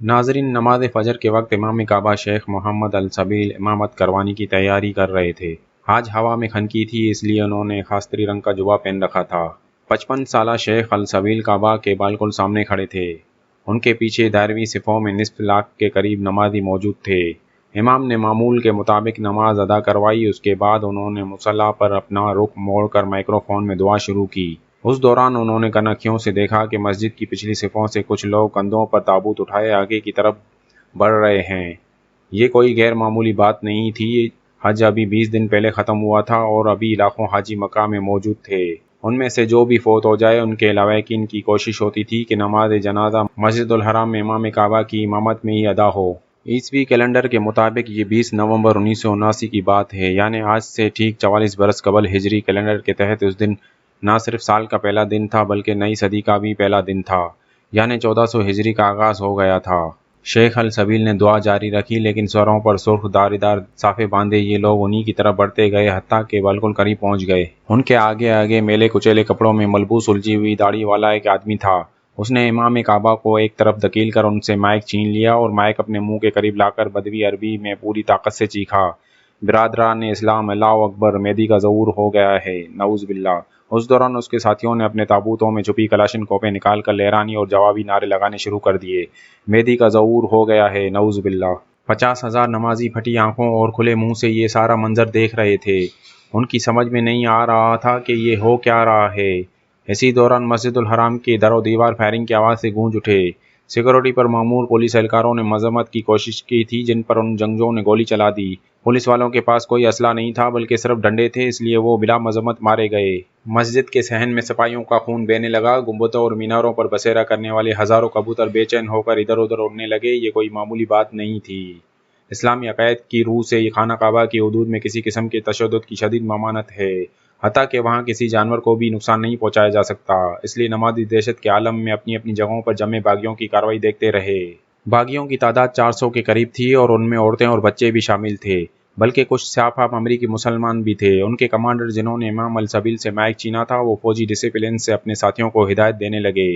ناظرین، نماز فجر کے وقت امام کعبہ شیخ محمد السبیل امامت کروانے کی تیاری کر رہے تھے۔ آج ہوا میں خنکی تھی، اس لیے انہوں نے خاصری رنگ کا جبہ پہن رکھا تھا۔ 55 سالہ شیخ السبیل کعبہ کے بالکل سامنے کھڑے تھے۔ ان کے پیچھے دائروی صفوں میں نصف لاکھ کے قریب نمازی موجود تھے۔ امام نے معمول کے مطابق نماز ادا کروائی۔ اس کے بعد انہوں نے مصلی پر اپنا رخ موڑ کر مائکروفون میں دعا شروع کی۔ اس دوران انہوں نے کنکھیوں سے دیکھا کہ مسجد کی پچھلی صفوں سے کچھ لوگ کندھوں پر تابوت اٹھائے آگے کی طرف بڑھ رہے ہیں۔ یہ کوئی غیر معمولی بات نہیں تھی۔ حج ابھی 20 دن پہلے ختم ہوا تھا اور ابھی لاکھوں حاجی مکہ میں موجود تھے۔ ان میں سے جو بھی فوت ہو جائے، ان کے لواحقین کی کوشش ہوتی تھی کہ نماز جنازہ مسجد الحرام میں امام کعبہ کی امامت میں ہی ادا ہو۔ عیسوی کیلنڈر کے مطابق یہ 20 نومبر 1979 کی بات ہے، یعنی آج سے ٹھیک 44 برس قبل ہجری کیلنڈر کے تحت اس دن نہ صرف سال کا پہلا دن تھا بلکہ نئی صدی کا بھی پہلا دن تھا، یعنی 1400 ہجری کا آغاز ہو گیا تھا۔ شیخ السبیل نے دعا جاری رکھی، لیکن سروں پر سرخ داری دار صافے باندھے یہ لوگ انہی کی طرف بڑھتے گئے، حتیٰ کہ بالکل قریب پہنچ گئے۔ ان کے آگے آگے میلے کچیلے کپڑوں میں ملبوس الجھی ہوئی داڑھی والا ایک آدمی تھا۔ اس نے امام کعبہ کو ایک طرف دھکیل کر ان سے مائک چھین لیا اور مائک اپنے منہ کے قریب لا کر بدوی عربی میں پوری طاقت سے چیخا: برادران اسلام، اللہ اکبر، مہدی کا ظہور ہو گیا ہے، نعوذ باللہ۔ اس دوران اس کے ساتھیوں نے اپنے تابوتوں میں چھپی کلاشن کوپیں نکال کر لہرانی اور جوابی نعرے لگانے شروع کر دیے: مہدی کا ظہور ہو گیا ہے، نعوذ باللہ۔ 50,000 نمازی پھٹی آنکھوں اور کھلے منہ سے یہ سارا منظر دیکھ رہے تھے۔ ان کی سمجھ میں نہیں آ رہا تھا کہ یہ ہو کیا رہا ہے۔ اسی دوران مسجد الحرام کے در و دیوار فائرنگ کی آواز سے گونج اٹھے۔ سیکورٹی پر مامور پولیس اہلکاروں نے مذمت کی کوشش کی تھی، جن پر ان جنگجوؤں نے گولی چلا دی۔ پولیس والوں کے پاس کوئی اسلحہ نہیں تھا بلکہ صرف ڈنڈے تھے، اس لیے وہ بلا مذمت مارے گئے۔ مسجد کے صحن میں سپاہیوں کا خون بہنے لگا۔ گنبدوں اور میناروں پر بسیرا کرنے والے ہزاروں کبوتر بے چین ہو کر ادھر ادھر اڑنے لگے۔ یہ کوئی معمولی بات نہیں تھی۔ اسلامی عقائد کی روح سے خانہ کعبہ کی حدود میں کسی قسم کے تشدد کی شدید ممانعت ہے، حتیٰ کہ وہاں کسی جانور کو بھی نقصان نہیں پہنچایا جا سکتا۔ اس لیے نمازی دہشت کے عالم میں اپنی اپنی جگہوں پر جمے باغیوں کی کارروائی دیکھتے رہے۔ باغیوں کی تعداد 400 کے قریب تھی اور ان میں عورتیں اور بچے بھی شامل تھے، بلکہ کچھ سیاہ امریکی مسلمان بھی تھے۔ ان کے کمانڈر، جنہوں نے امام السبیل سے مائک چھینا تھا، وہ فوجی ڈسپلن سے اپنے ساتھیوں کو ہدایت دینے لگے۔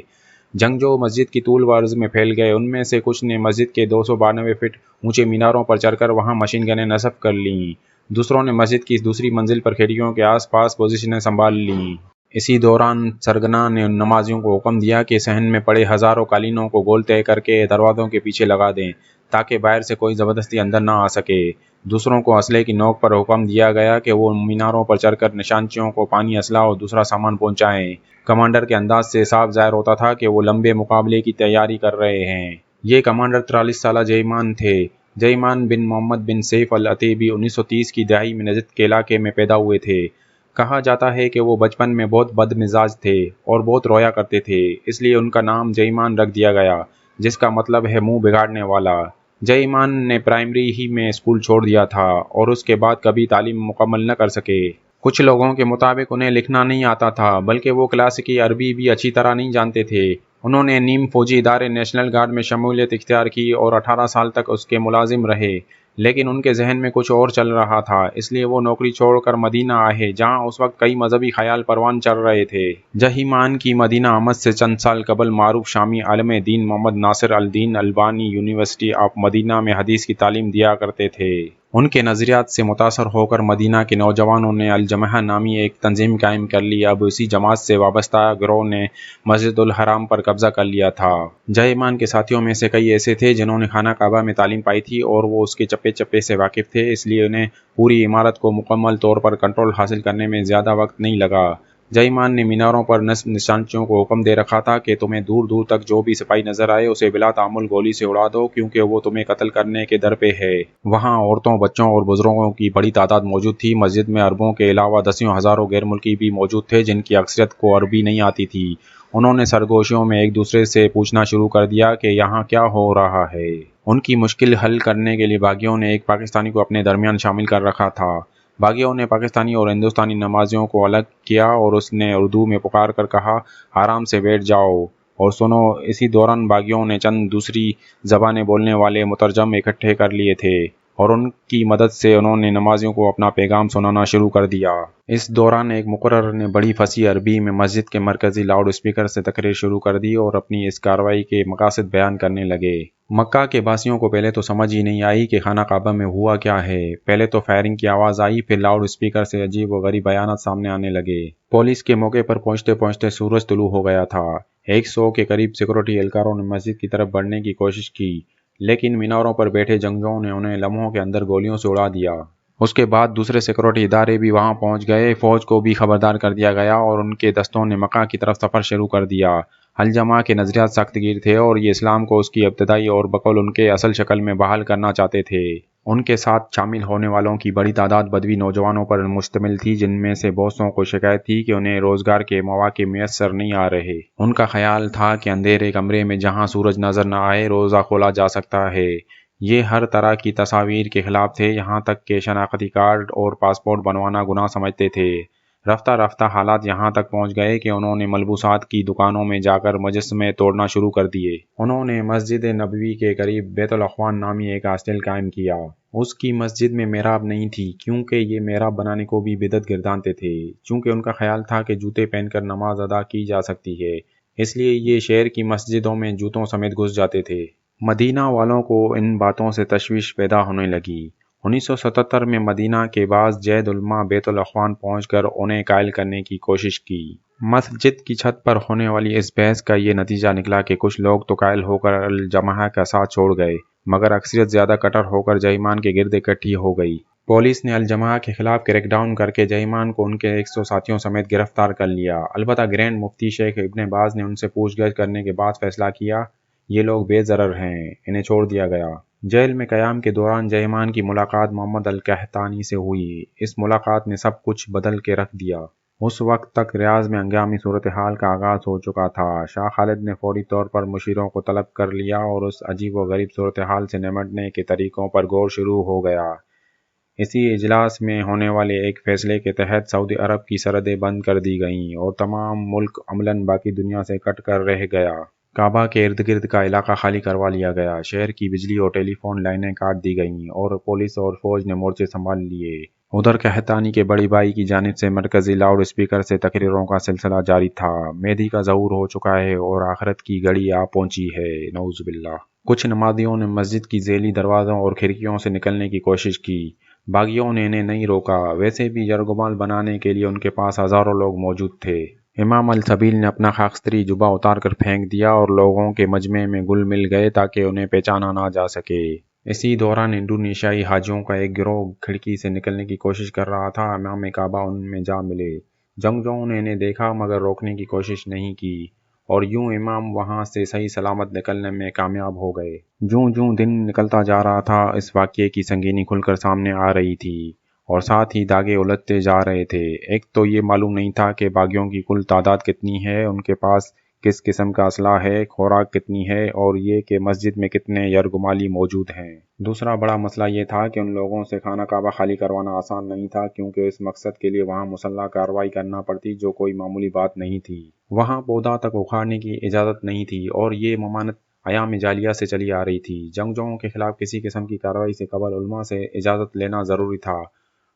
جنگجو مسجد کی طول و عرض میں پھیل گئے۔ ان میں سے کچھ نے مسجد کے 292 فٹ اونچے میناروں پر چڑھ کر وہاں مشین گنیں نصب کر لیں۔ دوسروں نے مسجد کی دوسری منزل پر کھڑکیوں کے آس پاس پوزیشنیں سنبھال لیں۔ اسی دوران سرگنا نے نمازیوں کو حکم دیا کہ صحن میں پڑے ہزاروں قالینوں کو گول طے کر کے دروازوں کے پیچھے لگا دیں، تاکہ باہر سے کوئی زبردستی اندر نہ آ سکے۔ دوسروں کو اسلحے کی نوک پر حکم دیا گیا کہ وہ میناروں پر چڑھ کر نشانچیوں کو پانی، اسلحہ اور دوسرا سامان پہنچائیں۔ کمانڈر کے انداز سے صاف ظاہر ہوتا تھا کہ وہ لمبے مقابلے کی تیاری کر رہے ہیں۔ یہ کمانڈر 43 سالہ جیمان تھے۔ جیمان بن محمد بن سیف العتیبی 1930 کی دہائی میں نجد کے علاقے میں پیدا ہوئے تھے۔ کہا جاتا ہے کہ وہ بچپن میں بہت بد مزاج تھے اور بہت رویا کرتے تھے، اس لیے ان کا نام جیمان رکھ دیا گیا، جس کا مطلب ہے منہ بگاڑنے والا۔ جیمان نے پرائمری ہی میں اسکول چھوڑ دیا تھا اور اس کے بعد کبھی تعلیم مکمل نہ کر سکے۔ کچھ لوگوں کے مطابق انہیں لکھنا نہیں آتا تھا، بلکہ وہ کلاسیکی عربی بھی اچھی طرح نہیں جانتے تھے۔ انہوں نے نیم فوجی ادارے نیشنل گارڈ میں شمولیت اختیار کی اور 18 سال تک اس کے ملازم رہے، لیکن ان کے ذہن میں کچھ اور چل رہا تھا، اس لیے وہ نوکری چھوڑ کر مدینہ آئے، جہاں اس وقت کئی مذہبی خیال پروان چڑھ رہے تھے۔ جیمان کی مدینہ آمد سے چند سال قبل معروف شامی عالم دین محمد ناصر الدین البانی یونیورسٹی آف مدینہ میں حدیث کی تعلیم دیا کرتے تھے۔ ان کے نظریات سے متاثر ہو کر مدینہ کے نوجوانوں نے الجماعہ نامی ایک تنظیم قائم کر لی۔ اب اسی جماعت سے وابستہ گروہ نے مسجد الحرام پر قبضہ کر لیا تھا۔ جیمان کے ساتھیوں میں سے کئی ایسے تھے جنہوں نے خانہ کعبہ میں تعلیم پائی تھی اور وہ اس کے چپے چپے سے واقف تھے، اس لیے انہیں پوری عمارت کو مکمل طور پر کنٹرول حاصل کرنے میں زیادہ وقت نہیں لگا۔ جیمان نے میناروں پر نصب نشانچیوں کو حکم دے رکھا تھا کہ تمہیں دور دور تک جو بھی سپاہی نظر آئے اسے بلا تعامل گولی سے اڑا دو، کیونکہ وہ تمہیں قتل کرنے کے در پہ ہے۔ وہاں عورتوں، بچوں اور بزرگوں کی بڑی تعداد موجود تھی۔ مسجد میں عربوں کے علاوہ دسیوں ہزاروں غیر ملکی بھی موجود تھے، جن کی اکثریت کو عربی نہیں آتی تھی۔ انہوں نے سرگوشیوں میں ایک دوسرے سے پوچھنا شروع کر دیا کہ یہاں کیا ہو رہا ہے۔ ان کی مشکل حل کرنے کے لیے باغیوں نے ایک پاکستانی کو اپنے درمیان شامل کر رکھا تھا۔ باغیوں نے پاکستانی اور ہندوستانی نمازیوں کو الگ کیا اور اس نے اردو میں پکار کر کہا: آرام سے بیٹھ جاؤ اور سنو۔ اسی دوران باغیوں نے چند دوسری زبانیں بولنے والے مترجم اکٹھے کر لیے تھے اور ان کی مدد سے انہوں نے نمازیوں کو اپنا پیغام سنانا شروع کر دیا۔ اس دوران ایک مقرر نے بڑی فصیح عربی میں مسجد کے مرکزی لاؤڈ اسپیکر سے تقریر شروع کر دی اور اپنی اس کارروائی کے مقاصد بیان کرنے لگے۔ مکہ کے باسیوں کو پہلے تو سمجھ ہی نہیں آئی کہ خانہ کعبہ میں ہوا کیا ہے۔ پہلے تو فائرنگ کی آواز آئی، پھر لاؤڈ اسپیکر سے عجیب و غریب بیانات سامنے آنے لگے۔ پولیس کے موقع پر پہنچتے پہنچتے سورج طلوع ہو گیا تھا۔ 100 کے قریب سیکورٹی اہلکاروں نے مسجد کی طرف بڑھنے کی کوشش کی، لیکن میناروں پر بیٹھے جنگجوؤں نے انہیں لمحوں کے اندر گولیوں سے اڑا دیا۔ اس کے بعد دوسرے سیکورٹی ادارے بھی وہاں پہنچ گئے۔ فوج کو بھی خبردار کر دیا گیا اور ان کے دستوں نے مکہ کی طرف سفر شروع کر دیا۔ الجماع کے نظریات سخت گیر تھے اور یہ اسلام کو اس کی ابتدائی اور بقول ان کے اصل شکل میں بحال کرنا چاہتے تھے۔ ان کے ساتھ شامل ہونے والوں کی بڑی تعداد بدوی نوجوانوں پر مشتمل تھی، جن میں سے بہتوں کو شکایت تھی کہ انہیں روزگار کے مواقع میسر نہیں آ رہے۔ ان کا خیال تھا کہ اندھیرے کمرے میں جہاں سورج نظر نہ آئے روزہ کھولا جا سکتا ہے۔ یہ ہر طرح کی تصاویر کے خلاف تھے، یہاں تک کہ شناختی کارڈ اور پاسپورٹ بنوانا گناہ سمجھتے تھے۔ رفتہ رفتہ حالات یہاں تک پہنچ گئے کہ انہوں نے ملبوسات کی دکانوں میں جا کر مجسمے توڑنا شروع کر دیے۔ انہوں نے مسجد نبوی کے قریب بیت الاخوان نامی ایک ہاسٹل قائم کیا۔ اس کی مسجد میں محراب نہیں تھی، کیونکہ یہ محراب بنانے کو بھی بدعت گردانتے تھے۔ چونکہ ان کا خیال تھا کہ جوتے پہن کر نماز ادا کی جا سکتی ہے، اس لیے یہ شہر کی مسجدوں میں جوتوں سمیت گھس جاتے تھے۔ مدینہ والوں کو ان باتوں سے تشویش پیدا ہونے لگی۔ 1977 میں مدینہ کے بعض جید علماء بیت الاخوان پہنچ کر انہیں قائل کرنے کی کوشش کی۔ مسجد کی چھت پر ہونے والی اس بحث کا یہ نتیجہ نکلا کہ کچھ لوگ تو قائل ہو کر الجماع کا ساتھ چھوڑ گئے، مگر اکثریت زیادہ کٹر ہو کر جہیمان کے گرد اکٹھی ہو گئی۔ پولیس نے الجماع کے خلاف کریک ڈاؤن کر کے جہیمان کو ان کے 100 ساتھیوں سمیت گرفتار کر لیا۔ البتہ گرینڈ مفتی شیخ ابن باز نے ان سے پوچھ گچھ کرنے کے بعد فیصلہ کیا یہ لوگ بے ضرر ہیں، انہیں چھوڑ دیا گیا۔ جیل میں قیام کے دوران جہیمان کی ملاقات محمد القحطانی سے ہوئی۔ اس ملاقات نے سب کچھ بدل کے رکھ دیا۔ اس وقت تک ریاض میں ہنگامی صورتحال کا آغاز ہو چکا تھا۔ شاہ خالد نے فوری طور پر مشیروں کو طلب کر لیا اور اس عجیب و غریب صورتحال سے نمٹنے کے طریقوں پر غور شروع ہو گیا۔ اسی اجلاس میں ہونے والے ایک فیصلے کے تحت سعودی عرب کی سرحدیں بند کر دی گئیں اور تمام ملک عملاً باقی دنیا سے کٹ کر رہ گیا۔ کعبہ کے ارد گرد کا علاقہ خالی کروا لیا گیا۔ شہر کی بجلی اور ٹیلی فون لائنیں کاٹ دی گئیں اور پولیس اور فوج نے مورچے سنبھال لیے۔ ادھر قحطانی کے بڑی بھائی کی جانب سے مرکزی لاؤڈ اسپیکر سے تقریروں کا سلسلہ جاری تھا۔ مہدی کا ظہور ہو چکا ہے اور آخرت کی گھڑی آ پہنچی ہے، نعوذ باللہ۔ کچھ نمازیوں نے مسجد کی ذیلی دروازوں اور کھڑکیوں سے نکلنے کی کوشش کی۔ باغیوں نے انہیں نہیں روکا، ویسے بھی یرغمال بنانے کے لیے ان کے پاس ہزاروں لوگ موجود تھے۔ امام السبیل نے اپنا خاکستری جبہ اتار کر پھینک دیا اور لوگوں کے مجمع میں گل مل گئے تاکہ انہیں پہچانا نہ جا سکے۔ اسی دوران انڈونیشیائی حاجیوں کا ایک گروہ کھڑکی سے نکلنے کی کوشش کر رہا تھا۔ امام کعبہ ان میں جا ملے۔ جنگجوؤں نے انہیں دیکھا مگر روکنے کی کوشش نہیں کی اور یوں امام وہاں سے صحیح سلامت نکلنے میں کامیاب ہو گئے۔ جوں جوں دن نکلتا جا رہا تھا اس واقعے کی سنگینی کھل کر سامنے آ رہی تھی اور ساتھ ہی داغے الجھتے جا رہے تھے۔ ایک تو یہ معلوم نہیں تھا کہ باغیوں کی کل تعداد کتنی ہے، ان کے پاس کس قسم کا اسلحہ ہے، خوراک کتنی ہے اور یہ کہ مسجد میں کتنے یرغمالی موجود ہیں۔ دوسرا بڑا مسئلہ یہ تھا کہ ان لوگوں سے خانہ کعبہ خالی کروانا آسان نہیں تھا، کیونکہ اس مقصد کے لیے وہاں مسلح کارروائی کرنا پڑتی جو کوئی معمولی بات نہیں تھی۔ وہاں پودا تک اکھاڑنے کی اجازت نہیں تھی اور یہ ممانعت ایام جاہلیہ سے چلی آ رہی تھی۔ جنگجوؤں کے خلاف کسی قسم کی کارروائی سے قبل علماء سے اجازت لینا ضروری تھا۔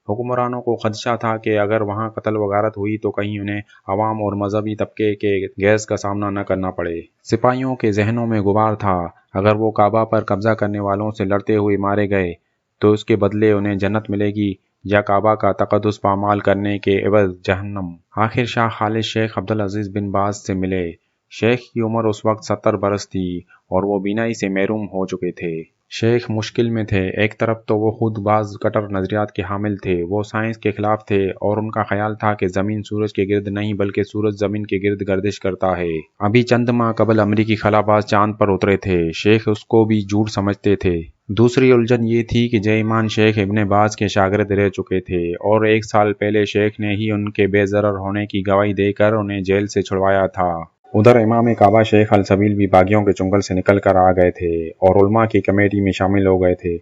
حکمرانوں کو خدشہ تھا کہ اگر وہاں قتل و غارت ہوئی تو کہیں انہیں عوام اور مذہبی طبقے کے گیز کا سامنا نہ کرنا پڑے۔ سپاہیوں کے ذہنوں میں غبار تھا، اگر وہ کعبہ پر قبضہ کرنے والوں سے لڑتے ہوئے مارے گئے تو اس کے بدلے انہیں جنت ملے گی یا کعبہ کا تقدس پامال کرنے کے عوض جہنم۔ آخر شاہ خالد شیخ عبدالعزیز بن باز سے ملے۔ شیخ کی عمر اس وقت 70 برس تھی اور وہ بینائی سے محروم ہو چکے تھے۔ شیخ مشکل میں تھے۔ ایک طرف تو وہ خود بعض کٹر نظریات کے حامل تھے، وہ سائنس کے خلاف تھے اور ان کا خیال تھا کہ زمین سورج کے گرد نہیں بلکہ سورج زمین کے گرد گردش کرتا ہے۔ ابھی چند ماہ قبل امریکی خلا باز چاند پر اترے تھے، شیخ اس کو بھی جھوٹ سمجھتے تھے۔ دوسری الجھن یہ تھی کہ جے ایمان شیخ ابن باز کے شاگرد رہ چکے تھے اور 1 سال پہلے شیخ نے ہی ان کے بے ضرر ہونے کی گواہی دے کر انہیں جیل سے چھڑوایا تھا۔ ادھر امام کعبہ شیخ السبیل بھی باغیوں کے چنگل سے نکل کر آ گئے تھے اور علماء کی کمیٹی میں شامل ہو گئے تھے۔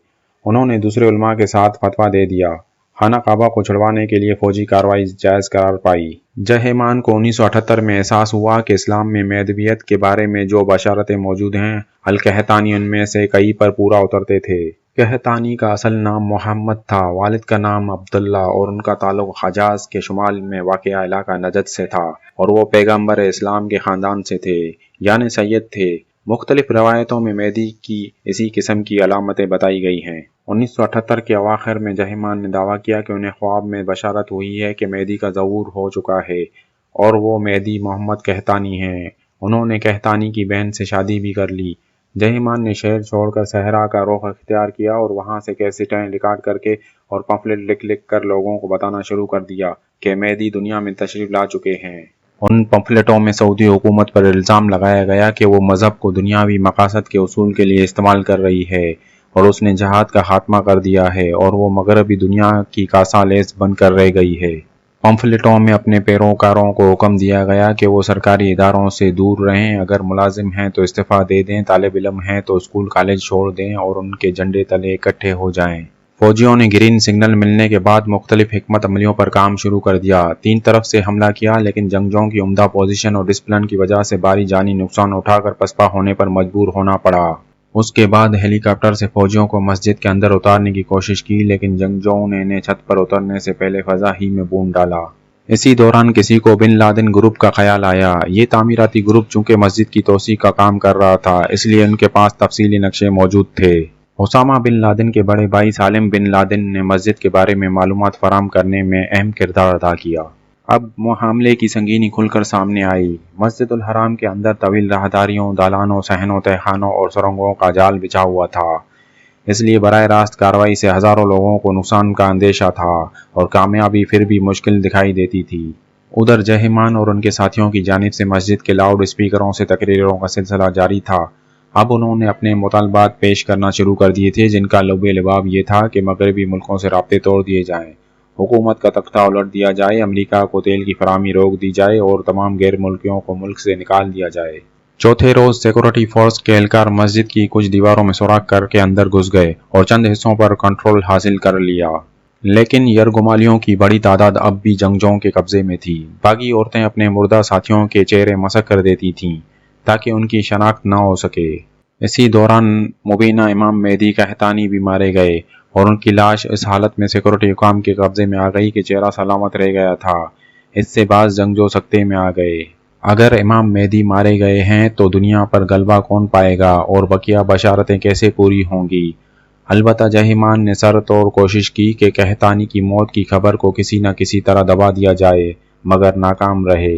انہوں نے دوسرے علماء کے ساتھ فتویٰ دے دیا۔ خانہ کعبہ کو چھڑوانے کے لیے فوجی کارروائی جائز قرار پائی۔ جہیمان کو 1978 میں احساس ہوا کہ اسلام میں مہدویت کے بارے میں جو بشارتیں موجود ہیں، القحطانی ان میں سے کئی پر پورا اترتے تھے۔ قحطانی کا اصل نام محمد تھا، والد کا نام عبداللہ اور ان کا تعلق حجاز کے شمال میں واقع علاقہ نجد سے تھا اور وہ پیغمبر اسلام کے خاندان سے تھے، یعنی سید تھے۔ مختلف روایتوں میں مہدی کی اسی قسم کی علامتیں بتائی گئی ہیں۔ 1978 کے اواخر میں جہیمان نے دعویٰ کیا کہ انہیں خواب میں بشارت ہوئی ہے کہ مہدی کا ظہور ہو چکا ہے اور وہ مہدی محمد کہتانی ہیں۔ انہوں نے کہتانی کی بہن سے شادی بھی کر لی۔ جہیمان نے شہر چھوڑ کر صحرا کا رخ اختیار کیا اور وہاں سے کیسٹیں ریکارڈ کر کے اور پمفلٹ لکھ کر لوگوں کو بتانا شروع کر دیا کہ مہدی دنیا میں تشریف لا چکے ہیں۔ ان پمفلٹوں میں سعودی حکومت پر الزام لگایا گیا کہ وہ مذہب کو دنیاوی مقاصد کے حصول کے لیے استعمال کر رہی ہے اور اس نے جہاد کا خاتمہ کر دیا ہے اور وہ مغربی دنیا کی کاسہ لیس بن کر رہ گئی ہے۔ پمفلٹوں میں اپنے پیروکاروں کو حکم دیا گیا کہ وہ سرکاری اداروں سے دور رہیں، اگر ملازم ہیں تو استعفیٰ دے دیں، طالب علم ہیں تو اسکول کالج چھوڑ دیں اور ان کے جھنڈے تلے اکٹھے ہو جائیں۔ فوجیوں نے گرین سگنل ملنے کے بعد مختلف حکمت عملیوں پر کام شروع کر دیا۔ 3 طرف سے حملہ کیا، لیکن جنگجوؤں کی عمدہ پوزیشن اور ڈسپلن کی وجہ سے بھاری جانی نقصان اٹھا کر پسپا ہونے پر مجبور ہونا پڑا۔ اس کے بعد ہیلی کاپٹر سے فوجیوں کو مسجد کے اندر اتارنے کی کوشش کی، لیکن جنگجوؤں نے انہیں چھت پر اترنے سے پہلے فضا ہی میں بھون ڈالا۔ اسی دوران کسی کو بن لادن گروپ کا خیال آیا۔ یہ تعمیراتی گروپ چونکہ مسجد کی توسیع کا کام کر رہا تھا، اس لیے ان کے پاس تفصیلی نقشے موجود تھے۔ اسامہ بن لادن کے بڑے بھائی سالم بن لادن نے مسجد کے بارے میں معلومات فراہم کرنے میں اہم کردار ادا کیا۔ اب حملے کی سنگینی کھل کر سامنے آئی۔ مسجد الحرام کے اندر طویل راہداریوں، دالانوں، صحنوں، تہخانوں اور سرنگوں کا جال بچھا ہوا تھا، اس لیے براہ راست کارروائی سے ہزاروں لوگوں کو نقصان کا اندیشہ تھا اور کامیابی پھر بھی مشکل دکھائی دیتی تھی۔ ادھر جہیمان اور ان کے ساتھیوں کی جانب سے مسجد کے لاؤڈ اسپیکروں سے تقریروں کا سلسلہ جاری تھا۔ اب انہوں نے اپنے مطالبات پیش کرنا شروع کر دیے تھے، جن کا لب لباب یہ تھا کہ مغربی ملکوں سے رابطے توڑ دیے جائیں، حکومت کا تختہ الٹ دیا جائے، امریکہ کو تیل کی فراہمی روک دی جائے اور تمام غیر ملکیوں کو ملک سے نکال دیا جائے۔ چوتھے روز سیکورٹی فورس کے اہلکار مسجد کی کچھ دیواروں میں سوراخ کر کے اندر گھس گئے اور چند حصوں پر کنٹرول حاصل کر لیا، لیکن یرغمالیوں کی بڑی تعداد اب بھی جنگجوؤں کے قبضے میں تھی۔ باغی عورتیں اپنے مردہ ساتھیوں کے چہرے مسخ کر دیتی تھیں تاکہ ان کی شناخت نہ ہو سکے۔ اسی دوران مبینہ امام مہدی کہتانی بھی مارے گئے اور ان کی لاش اس حالت میں سیکورٹی حکام کے قبضے میں آ گئی کہ چہرہ سلامت رہ گیا تھا۔ اس سے بعض جنگجو سکتے میں آ گئے۔ اگر امام مہدی مارے گئے ہیں تو دنیا پر غلبہ کون پائے گا اور بقیہ بشارتیں کیسے پوری ہوں گی؟ البتہ جہیمان نے سر توڑ کوشش کی کہ کہتانی کی موت کی خبر کو کسی نہ کسی طرح دبا دیا جائے، مگر ناکام رہے۔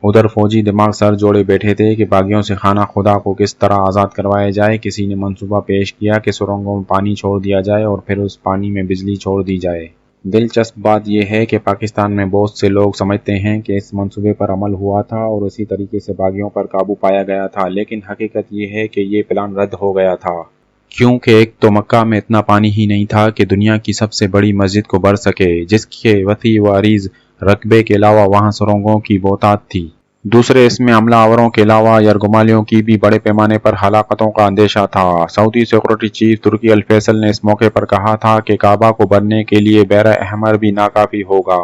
ادھر فوجی دماغ سر جوڑے بیٹھے تھے کہ باغیوں سے خانہ خدا کو کس طرح آزاد کروایا جائے۔ کسی نے منصوبہ پیش کیا کہ سرنگوں میں پانی چھوڑ دیا جائے اور پھر اس پانی میں بجلی چھوڑ دی جائے۔ دلچسپ بات یہ ہے کہ پاکستان میں بہت سے لوگ سمجھتے ہیں کہ اس منصوبے پر عمل ہوا تھا اور اسی طریقے سے باغیوں پر قابو پایا گیا تھا، لیکن حقیقت یہ ہے کہ یہ پلان رد ہو گیا تھا، کیونکہ ایک تو مکہ میں اتنا پانی ہی نہیں تھا کہ دنیا کی سب سے بڑی مسجد کو بھر سکے، جس کے وسیع و عریض رقبے کے علاوہ وہاں سرنگوں کی بہتات تھی۔ دوسرے، اس میں حملہ آوروں کے علاوہ یرغمالیوں کی بھی بڑے پیمانے پر ہلاکتوں کا اندیشہ تھا۔ سعودی سیکورٹی چیف ترکی الفیصل نے اس موقع پر کہا تھا کہ کعبہ کو بھرنے کے لیے بحر احمر بھی ناکافی ہوگا۔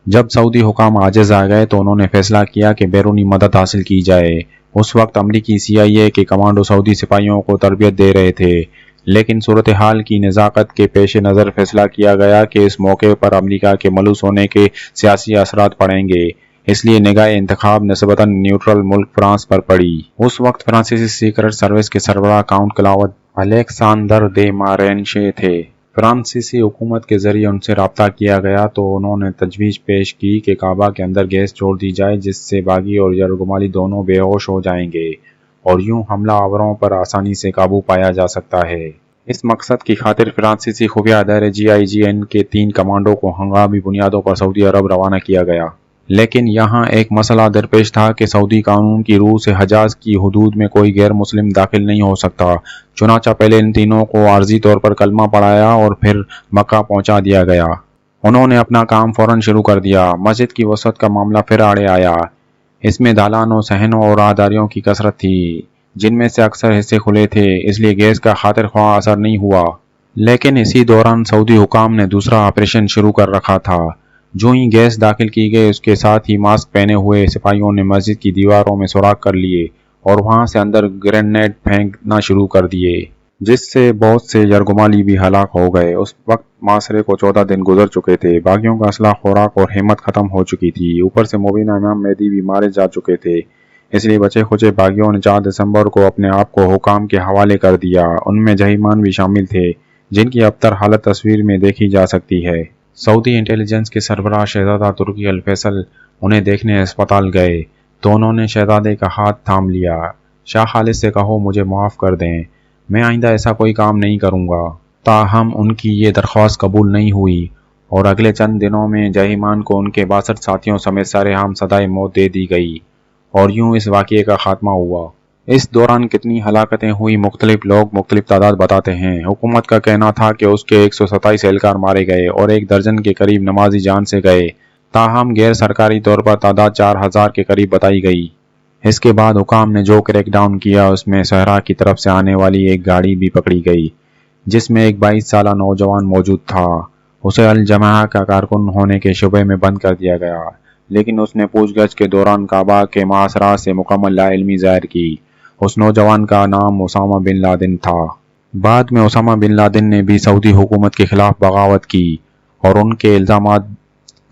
جب سعودی حکام عاجز آ گئے تو انہوں نے فیصلہ کیا کہ بیرونی مدد حاصل کی جائے۔ اس وقت امریکی CIA کے کمانڈو سعودی سپاہیوں کو تربیت دے رہے تھے، لیکن صورتحال کی نزاکت کے پیش نظر فیصلہ کیا گیا کہ اس موقع پر امریکہ کے ملوث ہونے کے سیاسی اثرات پڑیں گے، اس لیے نگاہ انتخاب نسبتاً نیوٹرل ملک فرانس پر پڑی۔ اس وقت فرانسیسی سیکرٹ سروس کے سربراہ کاؤنٹ کلاوڈ الیکساندر دے مارینشے تھے۔ فرانسیسی حکومت کے ذریعے ان سے رابطہ کیا گیا تو انہوں نے تجویز پیش کی کہ کعبہ کے اندر گیس چھوڑ دی جائے، جس سے باغی اور یرغمالی دونوں بے ہوش ہو جائیں گے اور یوں حملہ آوروں پر آسانی سے قابو پایا جا سکتا ہے۔ اس مقصد کی خاطر فرانسیسی خفیہ ادارے GIGN کے 3 کمانڈو کو ہنگامی بنیادوں پر سعودی عرب روانہ کیا گیا، لیکن یہاں ایک مسئلہ درپیش تھا کہ سعودی قانون کی روح سے حجاز کی حدود میں کوئی غیر مسلم داخل نہیں ہو سکتا۔ چنانچہ پہلے ان تینوں کو عارضی طور پر کلمہ پڑھایا اور پھر مکہ پہنچا دیا گیا۔ انہوں نے اپنا کام فوراً شروع کر دیا۔ مسجد کی وسعت کا معاملہ پھر آڑے آیا۔ اس میں دالانوں، صحنوں اور راہداریوں کی کثرت تھی، جن میں سے اکثر حصے کھلے تھے، اس لیے گیس کا خاطر خواہ اثر نہیں ہوا۔ لیکن اسی دوران سعودی حکام نے دوسرا آپریشن شروع کر رکھا تھا۔ جو ہی گیس داخل کی گئی، اس کے ساتھ ہی ماسک پہنے ہوئے سپاہیوں نے مسجد کی دیواروں میں سوراخ کر لیے اور وہاں سے اندر گرینیڈ پھینکنا شروع کر دیے، جس سے بہت سے یرغمالی بھی ہلاک ہو گئے۔ اس وقت معاشرے کو 14 دن گزر چکے تھے، باغیوں کا اسلحہ، خوراک اور ہمت ختم ہو چکی تھی، اوپر سے مبینہ امام مہدی بھی مارے جا چکے تھے۔ اس لیے بچے کھچے باغیوں نے 4 دسمبر کو اپنے آپ کو حکام کے حوالے کر دیا۔ ان میں جہیمان بھی شامل تھے، جن کی ابتر حالت تصویر میں دیکھی جا سکتی ہے۔ سعودی انٹیلیجنس کے سربراہ شہزادہ ترکی الفیصل انہیں دیکھنے اسپتال گئے تو انہوں نے شہزادے کا ہاتھ تھام لیا۔ شاہ خالد سے کہو مجھے معاف کر دیں، میں آئندہ ایسا کوئی کام نہیں کروں گا۔ تاہم ان کی یہ درخواست قبول نہیں ہوئی اور اگلے چند دنوں میں جہیمان کو ان کے 62 ساتھیوں سمیت سرعام سزائے موت دے دی گئی اور یوں اس واقعے کا خاتمہ ہوا۔ اس دوران کتنی ہلاکتیں ہوئی مختلف لوگ مختلف تعداد بتاتے ہیں۔ حکومت کا کہنا تھا کہ اس کے 127 اہلکار مارے گئے اور 1 درجن کے قریب نمازی جان سے گئے، تاہم غیر سرکاری طور پر تعداد 4000 کے قریب بتائی گئی۔ اس کے بعد حکام نے جو کریک ڈاؤن کیا اس میں صحرا کی طرف سے آنے والی ایک گاڑی بھی پکڑی گئی جس میں ایک 22 سالہ نوجوان موجود تھا۔ اسے الجماعہ کا کارکن ہونے کے شبے میں بند کر دیا گیا، لیکن اس نے پوچھ گچھ کے دوران کعبہ کے محاصرات سے مکمل لا علمی ظاہر کی۔ اس نوجوان کا نام اسامہ بن لادن تھا۔ بعد میں اسامہ بن لادن نے بھی سعودی حکومت کے خلاف بغاوت کی اور ان کے الزامات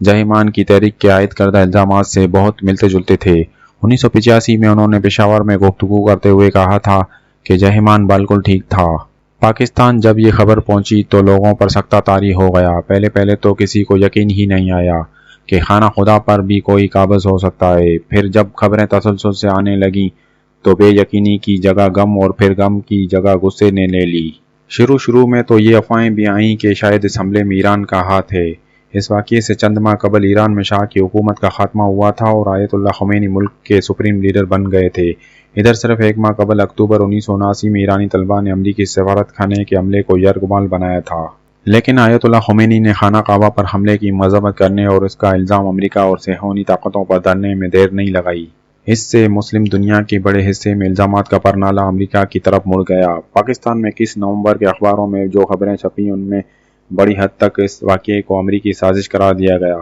جہیمان کی تحریک کے عائد کردہ الزامات سے بہت ملتے جلتے تھے۔ 1985 میں انہوں نے پشاور میں گفتگو کرتے ہوئے کہا تھا کہ جہیمان بالکل ٹھیک تھا۔ پاکستان جب یہ خبر پہنچی تو لوگوں پر سکتہ طاری ہو گیا۔ پہلے تو کسی کو یقین ہی نہیں آیا کہ خانہ خدا پر بھی کوئی قابض ہو سکتا ہے۔ پھر جب خبریں تسلسل سے آنے لگیں تو بے یقینی کی جگہ غم اور پھر غم کی جگہ غصے نے لے لی۔ شروع میں تو یہ افواہیں بھی آئیں کہ شاید اس حملے میں ایران کا ہاتھ ہے۔ اس واقعے سے چند ماہ قبل ایران میں شاہ کی حکومت کا خاتمہ ہوا تھا اور آیت اللہ خمینی ملک کے سپریم لیڈر بن گئے تھے۔ ادھر صرف 1 ماہ قبل اکتوبر 1979 میں ایرانی طلباء نے امریکی سفارت خانے کے عملے کو یرغمال بنایا تھا، لیکن آیت اللہ خمینی نے خانہ کعبہ پر حملے کی مذمت کرنے اور اس کا الزام امریکہ اور صہیونی طاقتوں پر دھرنے میں دیر نہیں لگائی۔ اس سے مسلم دنیا کے بڑے حصے میں الزامات کا پرنالہ امریکہ کی طرف مڑ گیا۔ پاکستان میں 21 نومبر کے اخباروں میں جو خبریں چھپیں ان میں بڑی حد تک اس واقعے کو امریکی سازش قرار دیا گیا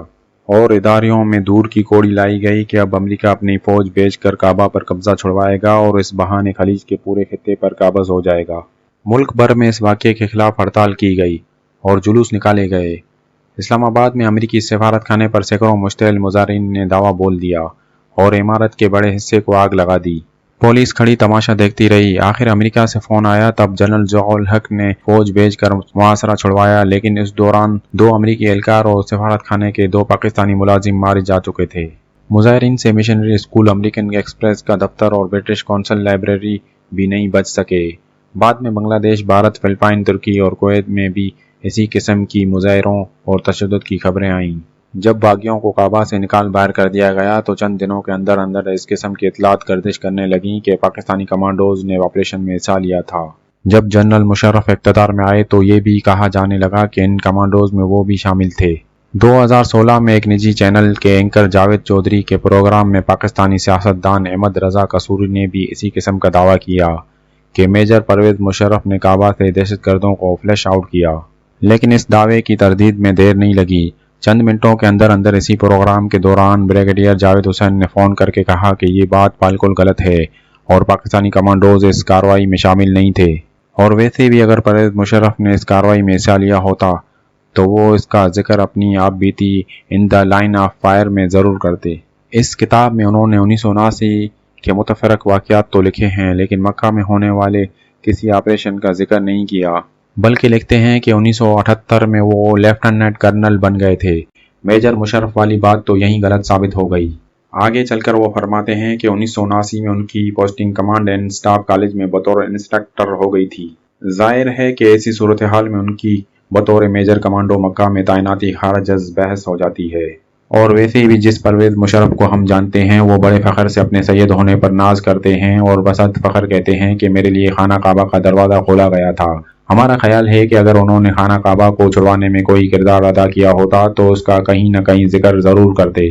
اور اداریوں میں دور کی کوڑی لائی گئی کہ اب امریکہ اپنی فوج بھیج کر کعبہ پر قبضہ چھڑوائے گا اور اس بہانے خلیج کے پورے خطے پر قابض ہو جائے گا۔ ملک بھر میں اس واقعے کے خلاف ہڑتال کی گئی اور جلوس نکالے گئے۔ اسلام آباد میں امریکی سفارت خانے پر سینکڑوں مشتعل مظاہرین نے دعویٰ بول دیا اور عمارت کے بڑے حصے کو آگ لگا دی۔ پولیس کھڑی تماشا دیکھتی رہی۔ آخر امریکہ سے فون آیا، تب جنرل ضیاء الحق نے فوج بھیج کر محاصرہ چھڑوایا، لیکن اس دوران 2 امریکی اہلکار اور سفارت خانے کے 2 پاکستانی ملازم مارے جا چکے تھے۔ مظاہرین سے مشنری اسکول، امریکن ایکسپریس کا دفتر اور برٹش کونسل لائبریری بھی نہیں بچ سکے۔ بعد میں بنگلہ دیش، بھارت، فلپائن، ترکی اور کویت میں بھی اسی قسم کی مظاہروں اور تشدد کی خبریں آئیں۔ جب باغیوں کو کعبہ سے نکال باہر کر دیا گیا تو چند دنوں کے اندر اس قسم کی اطلاعات گردش کرنے لگیں کہ پاکستانی کمانڈوز نے آپریشن میں حصہ لیا تھا۔ جب جنرل مشرف اقتدار میں آئے تو یہ بھی کہا جانے لگا کہ ان کمانڈوز میں وہ بھی شامل تھے۔ 2016 میں ایک نجی چینل کے اینکر جاوید چودھری کے پروگرام میں پاکستانی سیاستدان احمد رضا قصوری نے بھی اسی قسم کا دعویٰ کیا کہ میجر پرویز مشرف نے کعبہ سے دہشت گردوں کو فلش آؤٹ کیا، لیکن اس دعوے کی تردید میں دیر نہیں لگی۔ چند منٹوں کے اندر اسی پروگرام کے دوران بریگیڈیئر جاوید حسین نے فون کر کے کہا کہ یہ بات بالکل غلط ہے اور پاکستانی کمانڈوز اس کارروائی میں شامل نہیں تھے، اور ویسے بھی اگر پرویز مشرف نے اس کارروائی میں حصہ لیا ہوتا تو وہ اس کا ذکر اپنی آپ بیتی ان دا لائن آف فائر میں ضرور کرتے۔ اس کتاب میں انہوں نے 1979 کے متفرق واقعات تو لکھے ہیں، لیکن مکہ میں ہونے والے کسی آپریشن کا ذکر نہیں کیا، بلکہ لکھتے ہیں کہ 1978 میں وہ لیفٹیننٹ کرنل بن گئے تھے۔ میجر مشرف والی بات تو یہیں غلط ثابت ہو گئی۔ آگے چل کر وہ فرماتے ہیں کہ 1979 میں ان کی posting command and staff college میں بطور انسٹرکٹر ہو گئی تھی۔ ظاہر ہے کہ ایسی صورتحال میں ان کی بطور میجر کمانڈو مکہ میں تعیناتی خارج از بحث ہو جاتی ہے، اور ویسے بھی جس پرویز مشرف کو ہم جانتے ہیں وہ بڑے فخر سے اپنے سید ہونے پر ناز کرتے ہیں اور بصد فخر کہتے ہیں کہ میرے لیے خانہ کعبہ کا دروازہ کھولا گیا تھا۔ ہمارا خیال ہے کہ اگر انہوں نے خانہ کعبہ کو چھڑوانے میں کوئی کردار ادا کیا ہوتا تو اس کا کہیں نہ کہیں ذکر ضرور کرتے۔